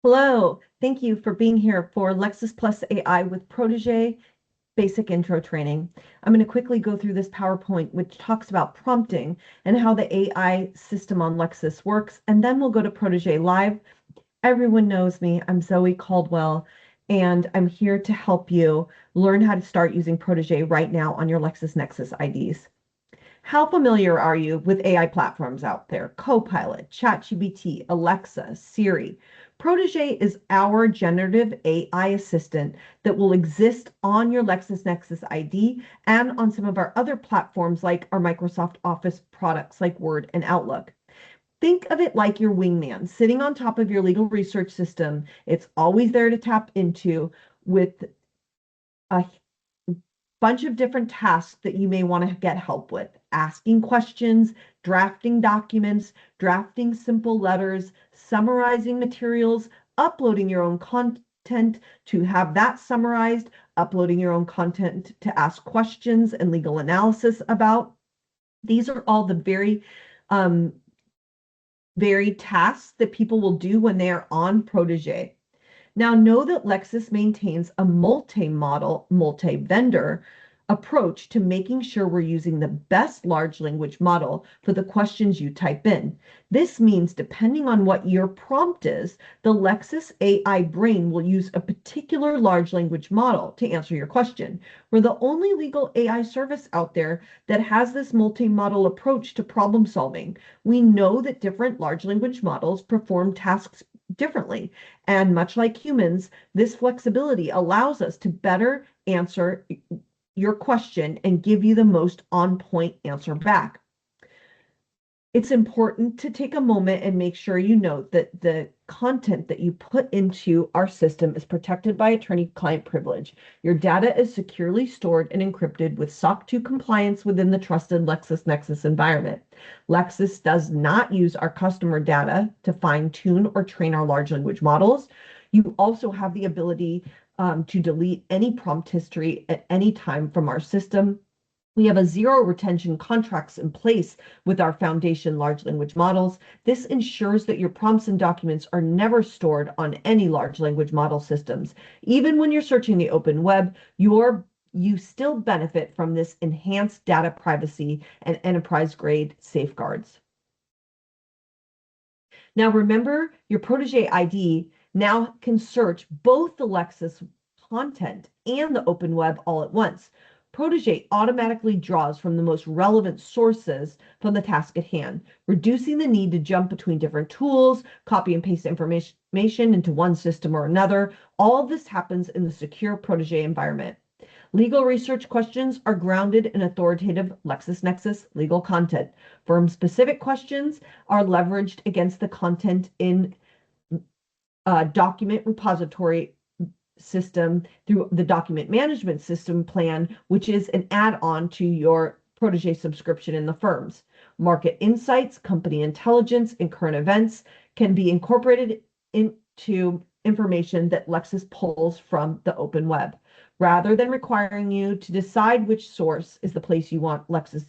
Hello, thank you for being here for Lexis Plus AI with Protege Basic Intro Training. I'm going to quickly go through this PowerPoint, which talks about prompting and how the AI system on Lexis works, and then we'll go to Protege Live. Everyone knows me. I'm Zoe Caldwell, and I'm here to help you learn how to start using Protege right now on your LexisNexis IDs. How familiar are you with AI platforms out there? Copilot, ChatGPT, Alexa, Siri. Protege is our generative AI assistant that will exist on your LexisNexis ID and on some of our other platforms like our Microsoft Office products like Word and Outlook. Think of it like your wingman sitting on top of your legal research system. It's always there to tap into with a bunch of different tasks that you may want to get help with. Asking questions, drafting documents, drafting simple letters, summarizing materials, uploading your own content to have that summarized, uploading your own content to ask questions and legal analysis about. These are all the um, very tasks that people will do when they are on Protege. Now, know that Lexis maintains a multi-model, multi-vendor approach to making sure we're using the best large language model for the questions you type in. This means depending on what your prompt is, the Lexis AI brain will use a particular large language model to answer your question. We're the only legal AI service out there that has this multi-model approach to problem solving. We know that different large language models perform tasks differently. And much like humans, this flexibility allows us to better answer your question and give you the most on-point answer back. It's important to take a moment and make sure you note that the content that you put into our system is protected by attorney-client privilege. Your data is securely stored and encrypted with SOC 2 compliance within the trusted LexisNexis environment. Lexis does not use our customer data to fine-tune or train our large language models. You also have the ability to delete any prompt history at any time from our system. We have a zero retention contracts in place with our foundation large language models. This ensures that your prompts and documents are never stored on any large language model systems. Even when you're searching the open web, you still benefit from this enhanced data privacy and enterprise grade safeguards. Now remember, your Protege ID now can search both the Lexis content and the open web all at once. Protege automatically draws from the most relevant sources from the task at hand, reducing the need to jump between different tools, copy and paste information into one system or another. All of this happens in the secure Protege environment. Legal research questions are grounded in authoritative LexisNexis legal content. Firm-specific questions are leveraged against the content in document repository system through the document management system plan, which is an add-on to your Protege subscription in the firms. Market insights, company intelligence, and current events can be incorporated into information that Lexis pulls from the open web. Rather than requiring you to decide which source is the place you want Lexis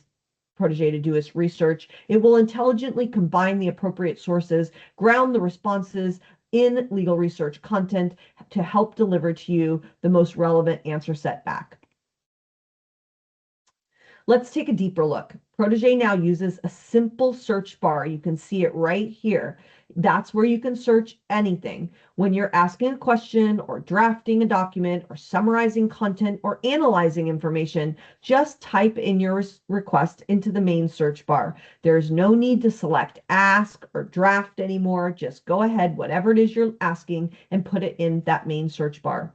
Protege to do its research, it will intelligently combine the appropriate sources, ground the responses in legal research content to help deliver to you the most relevant answer set back. Let's take a deeper look. Protege now uses a simple search bar. You can see it right here. That's where you can search anything. When you're asking a question or drafting a document or summarizing content or analyzing information, just type in your request into the main search bar. There's no need to select ask or draft anymore. Just go ahead, whatever it is you're asking, and put it in that main search bar.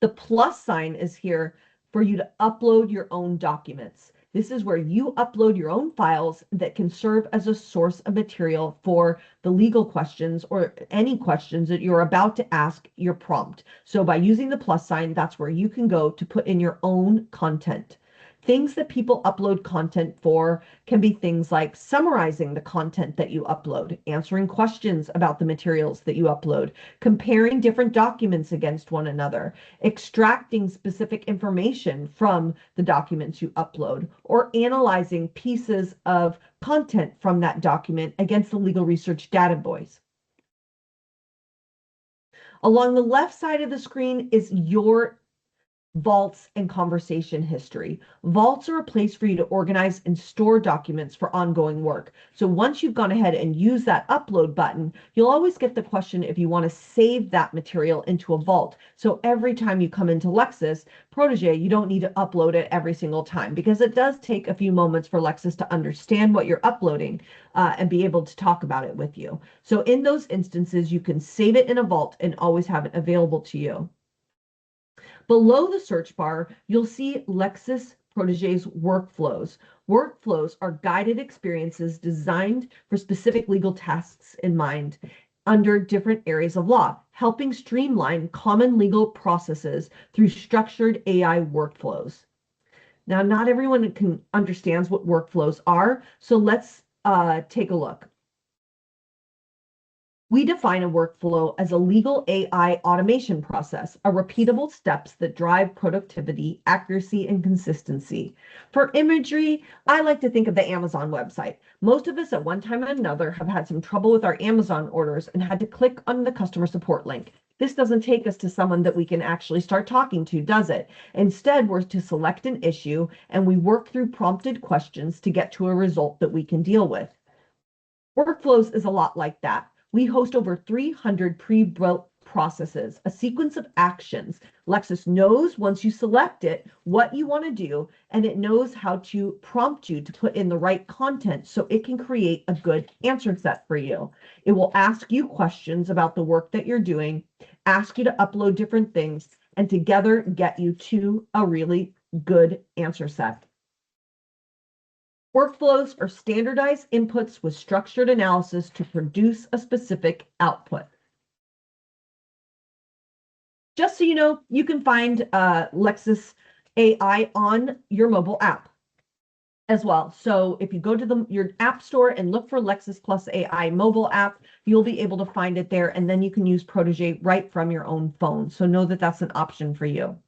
The plus sign is here for you to upload your own documents. This is where you upload your own files that can serve as a source of material for the legal questions or any questions that you're about to ask your prompt. So by using the plus sign, that's where you can go to put in your own content. Things that people upload content for can be things like summarizing the content that you upload, answering questions about the materials that you upload, comparing different documents against one another, extracting specific information from the documents you upload, or analyzing pieces of content from that document against the legal research database. Along the left side of the screen is your vaults and conversation history. Vaults are a place for you to organize and store documents for ongoing work. So once you've gone ahead and used that upload button, you'll always get the question if you want to save that material into a vault. So every time you come into Lexis Protege, you don't need to upload it every single time, because it does take a few moments for Lexis to understand what you're uploading and be able to talk about it with you. So in those instances, you can save it in a vault and always have it available to you. Below the search bar, you'll see Lexis Protege's workflows. Workflows are guided experiences designed for specific legal tasks in mind under different areas of law, helping streamline common legal processes through structured AI workflows. Now, not everyone understands what workflows are, so let's take a look. We define a workflow as a legal AI automation process, a repeatable steps that drive productivity, accuracy, and consistency. For imagery, I like to think of the Amazon website. Most of us at one time or another have had some trouble with our Amazon orders and had to click on the customer support link. This doesn't take us to someone that we can actually start talking to, does it? Instead, we're to select an issue and we work through prompted questions to get to a result that we can deal with. Workflows is a lot like that. We host over 300 pre-built processes, a sequence of actions. Lexis knows once you select it what you want to do, and it knows how to prompt you to put in the right content so it can create a good answer set for you. It will ask you questions about the work that you're doing, ask you to upload different things, and together get you to a really good answer set. Workflows are standardized inputs with structured analysis to produce a specific output. Just so you know, you can find Lexis AI on your mobile app as well. So if you go to your app store and look for Lexis Plus AI mobile app, you'll be able to find it there, and then you can use Protege right from your own phone. So know that that's an option for you.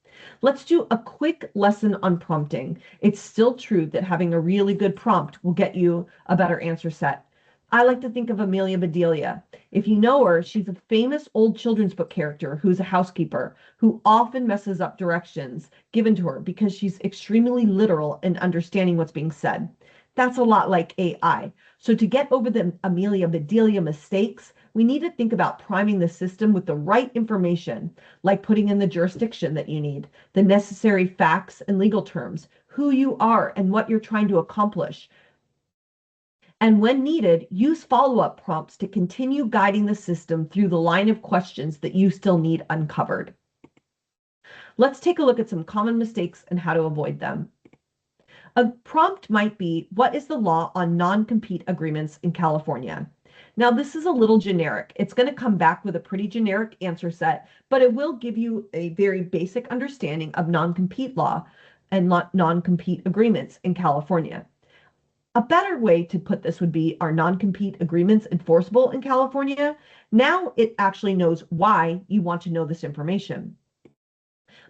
Let's do a quick lesson on prompting. It's still true that having a really good prompt will get you a better answer set. I like to think of Amelia Bedelia. If you know her, she's a famous old children's book character who's a housekeeper who often messes up directions given to her because she's extremely literal in understanding what's being said. That's a lot like AI. So to get over the Amelia Bedelia mistakes, we need to think about priming the system with the right information, like putting in the jurisdiction that you need, the necessary facts and legal terms, who you are and what you're trying to accomplish. And when needed, use follow-up prompts to continue guiding the system through the line of questions that you still need uncovered. Let's take a look at some common mistakes and how to avoid them. A prompt might be, what is the law on non-compete agreements in California? Now, this is a little generic. It's going to come back with a pretty generic answer set, but it will give you a very basic understanding of non-compete law and non-compete agreements in California. A better way to put this would be, are non-compete agreements enforceable in California? Now it actually knows why you want to know this information.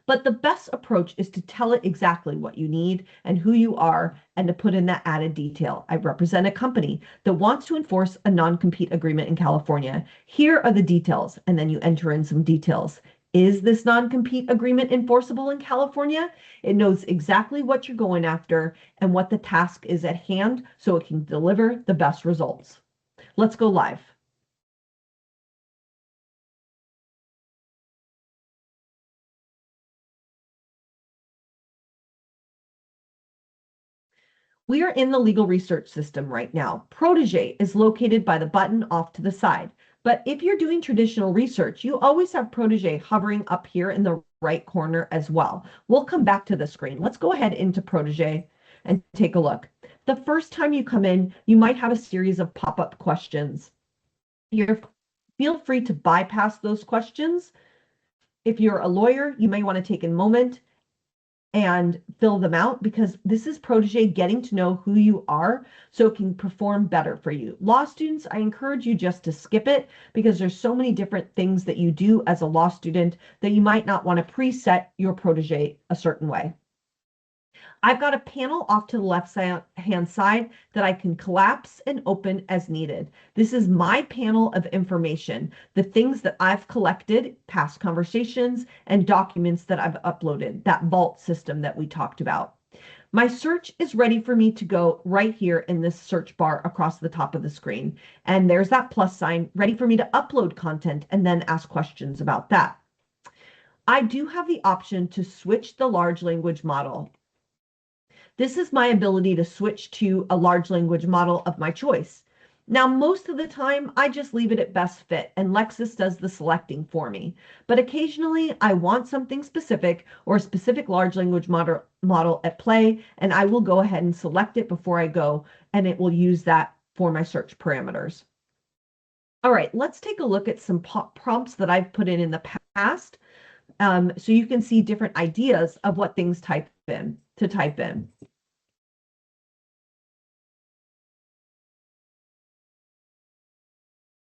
But the best approach is to tell it exactly what you need and who you are, and to put in that added detail. I represent a company that wants to enforce a non-compete agreement in California. Here are the details, and then you enter in some details. Is this non-compete agreement enforceable in California? It knows exactly what you're going after and what the task is at hand, so it can deliver the best results. Let's go live. We are in the legal research system right now. Protege is located by the button off to the side. But if you're doing traditional research, you always have Protege hovering up here in the right corner as well. We'll come back to the screen. Let's go ahead into Protege and take a look. The first time you come in, you might have a series of pop-up questions. Feel free to bypass those questions. If you're a lawyer, you may want to take a moment and fill them out, because this is Protege getting to know who you are so it can perform better for you. Law students, I encourage you just to skip it, because there's so many different things that you do as a law student that you might not want to preset your Protege a certain way. I've got a panel off to the left hand side that I can collapse and open as needed. This is my panel of information, the things that I've collected, past conversations, and documents that I've uploaded, that vault system that we talked about. My search is ready for me to go right here in this search bar across the top of the screen. And there's that plus sign ready for me to upload content and then ask questions about that. I do have the option to switch the large language model. This is my ability to switch to a large language model of my choice. Now, most of the time, I just leave it at best fit and Lexis does the selecting for me. But occasionally, I want something specific or a specific large language model at play, and I will go ahead and select it before I go, and it will use that for my search parameters. All right, let's take a look at some prompts that I've put in the past, so you can see different ideas of what things type in.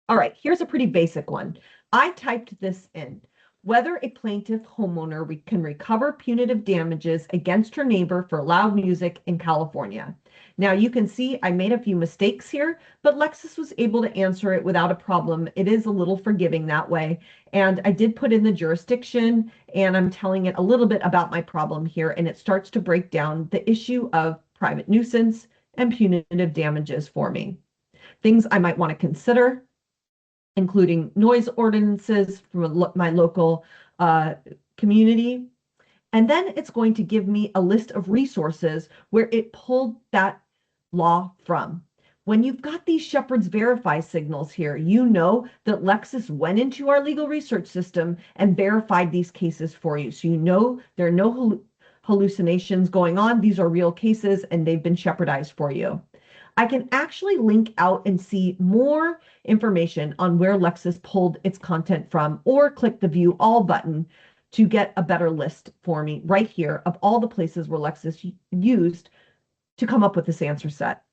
All right, here's a pretty basic one. I typed this in. Whether a plaintiff homeowner can recover punitive damages against her neighbor for loud music in California. Now you can see I made a few mistakes here, but Lexis was able to answer it without a problem. It is a little forgiving that way. And I did put in the jurisdiction, and I'm telling it a little bit about my problem here, and it starts to break down the issue of private nuisance and punitive damages for me. Things I might want to consider, including noise ordinances from my local community. And then it's going to give me a list of resources where it pulled that law from. When you've got these Shepard's Verify signals here, you know that Lexis went into our legal research system and verified these cases for you. So you know there are no hallucinations going on. These are real cases and they've been Shepardized for you. I can actually link out and see more information on where Lexis pulled its content from, or click the View All button to get a better list for me right here of all the places where Lexis used to come up with this answer set.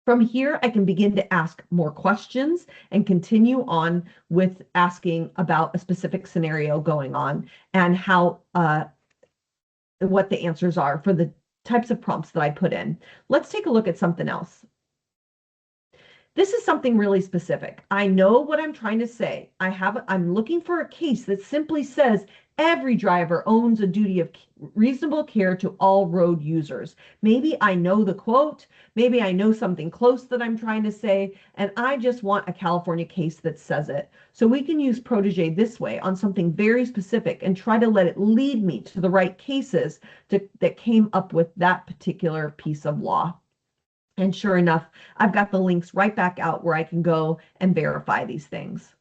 From here, I can begin to ask more questions and continue on with asking about a specific scenario going on and how what the answers are for the types of prompts that I put in. Let's take a look at something else. This is something really specific. I know what I'm trying to say. I'm looking for a case that simply says every driver owns a duty of reasonable care to all road users. Maybe I know the quote, maybe I know something close that I'm trying to say, and I just want a California case that says it. So we can use Protege this way on something very specific and try to let it lead me to the right cases that came up with that particular piece of law. And sure enough, I've got the links right back out where I can go and verify these things.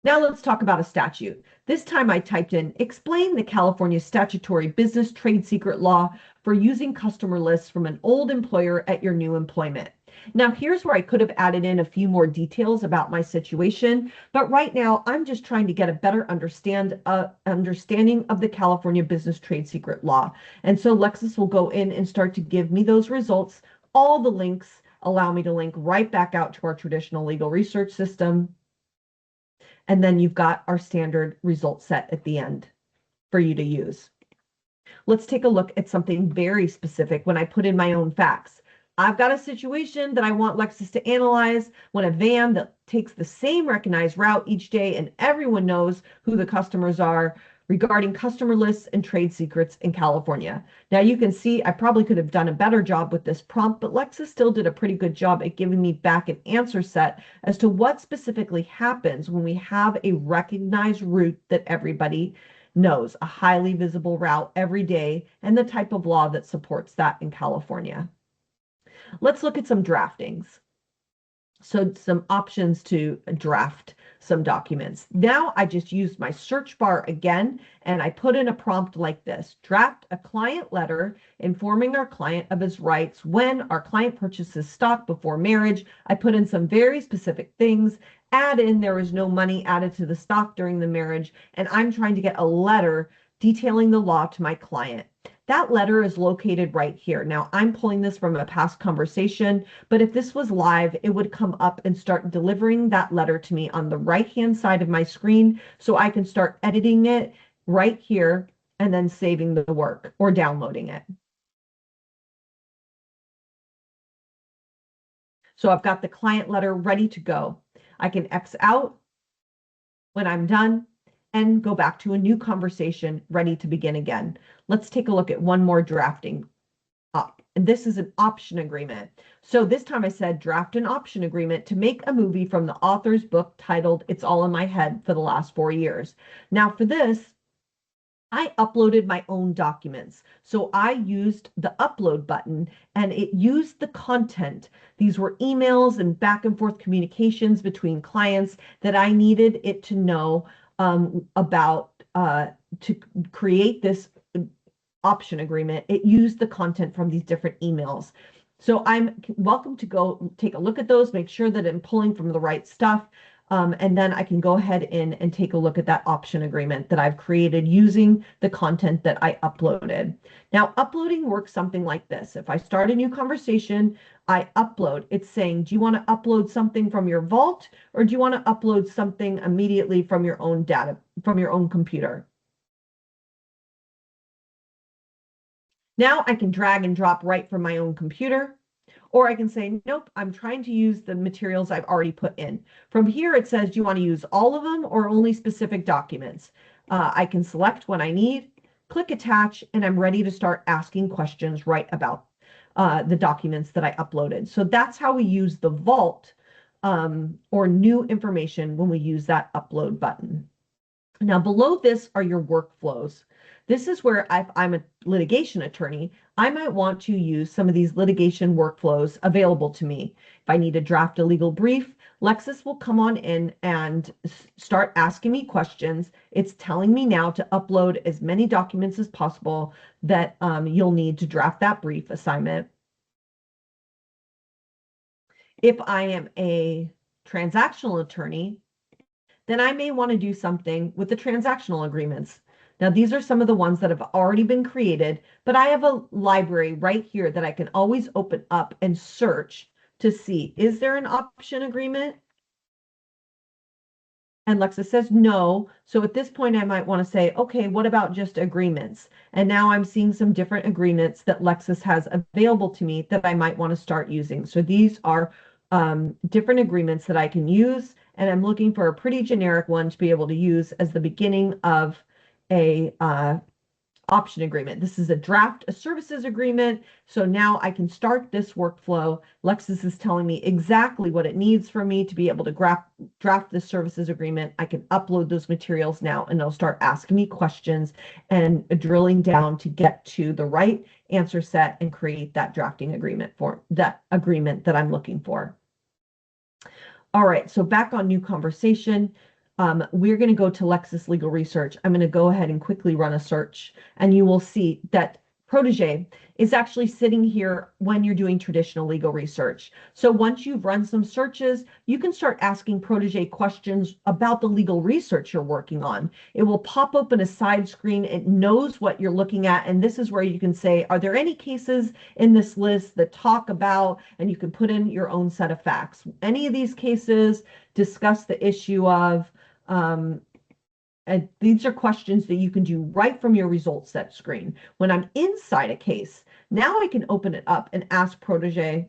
Now let's talk about a statute. This time I typed in, explain the California statutory business trade secret law for using customer lists from an old employer at your new employment. Now here's where I could have added in a few more details about my situation, but right now I'm just trying to get a better understanding of the California business trade secret law. And so Lexis will go in and start to give me those results. All the links allow me to link right back out to our traditional legal research system. And then you've got our standard result set at the end for you to use. Let's take a look at something very specific when I put in my own facts. I've got a situation that I want Lexis to analyze when a van that takes the same recognized route each day and everyone knows who the customers are regarding customer lists and trade secrets in California. Now you can see I probably could have done a better job with this prompt, but Lexis still did a pretty good job at giving me back an answer set as to what specifically happens when we have a recognized route that everybody knows, a highly visible route every day, and the type of law that supports that in California. Let's look at some draftings. So some options to draft some documents. Now I just used my search bar again, and I put in a prompt like this: draft a client letter informing our client of his rights when our client purchases stock before marriage. I put in some very specific things, add in there was no money added to the stock during the marriage, and I'm trying to get a letter detailing the law to my client. That letter is located right here. Now, I'm pulling this from a past conversation, but if this was live, it would come up and start delivering that letter to me on the right-hand side of my screen, so I can start editing it right here and then saving the work or downloading it. So I've got the client letter ready to go. I can X out when I'm done and go back to a new conversation ready to begin again. Let's take a look at one more drafting up. And this is an option agreement. So this time I said draft an option agreement to make a movie from the author's book titled It's All in My Head for the last 4 years. Now for this, I uploaded my own documents. So I used the upload button and it used the content. These were emails and back and forth communications between clients that I needed it to know about to create this option agreement. It used the content from these different emails. So I'm welcome to go take a look at those, make sure that I'm pulling from the right stuff. And then I can go ahead in and take a look at that option agreement that I've created using the content that I uploaded. Now, uploading works something like this. If I start a new conversation, I upload. It's saying, do you want to upload something from your vault, or do you want to upload something immediately from your own data, from your own computer? Now I can drag and drop right from my own computer. Or I can say, nope, I'm trying to use the materials I've already put in. From here, it says, do you want to use all of them or only specific documents? I can select what I need, click attach, and I'm ready to start asking questions right about the documents that I uploaded. So that's how we use the vault or new information when we use that upload button. Now, below this are your workflows. This is where if I'm a litigation attorney, I might want to use some of these litigation workflows available to me. If I need to draft a legal brief, Lexis will come on in and start asking me questions. It's telling me now to upload as many documents as possible that you'll need to draft that brief assignment. If I am a transactional attorney, then I may want to do something with the transactional agreements. Now, these are some of the ones that have already been created, but I have a library right here that I can always open up and search to see, is there an option agreement? And Lexa says no. So at this point, I might want to say, okay, what about just agreements? And now I'm seeing some different agreements that Lexis has available to me that I might want to start using. So these are different agreements that I can use, and I'm looking for a pretty generic one to be able to use as the beginning of a option agreement. This is a draft a services agreement. So now I can start this workflow. Lexis is telling me exactly what it needs for me to be able to draft this services agreement. I can upload those materials now, and they'll start asking me questions and drilling down to get to the right answer set and create that drafting agreement for that agreement that I'm looking for. All right, so back on new conversation. We're going to go to Lexis Legal Research. I'm going to go ahead and quickly run a search, and you will see that Protege is actually sitting here when you're doing traditional legal research. So once you've run some searches, you can start asking Protege questions about the legal research you're working on. It will pop open a side screen. It knows what you're looking at, and this is where you can say, are there any cases in this list that talk about, and you can put in your own set of facts. Any of these cases discuss the issue of, and these are questions that you can do right from your results set screen. When I'm inside a case, now I can open it up and ask Protege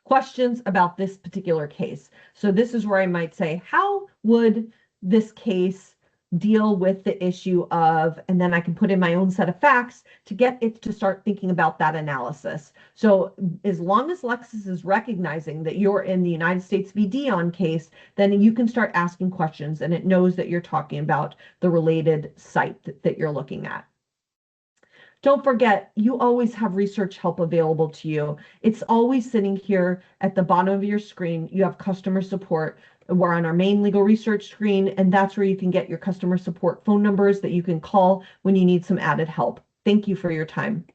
questions about this particular case. So this is where I might say, how would this case deal with the issue of, and then I can put in my own set of facts to get it to start thinking about that analysis. So as long as Lexis is recognizing that you're in the United States v. Dion case, then you can start asking questions, and it knows that you're talking about the related site that you're looking at. Don't forget, you always have research help available to you. It's always sitting here at the bottom of your screen. You have customer support. We're on our main legal research screen, and that's where you can get your customer support phone numbers that you can call when you need some added help. Thank you for your time.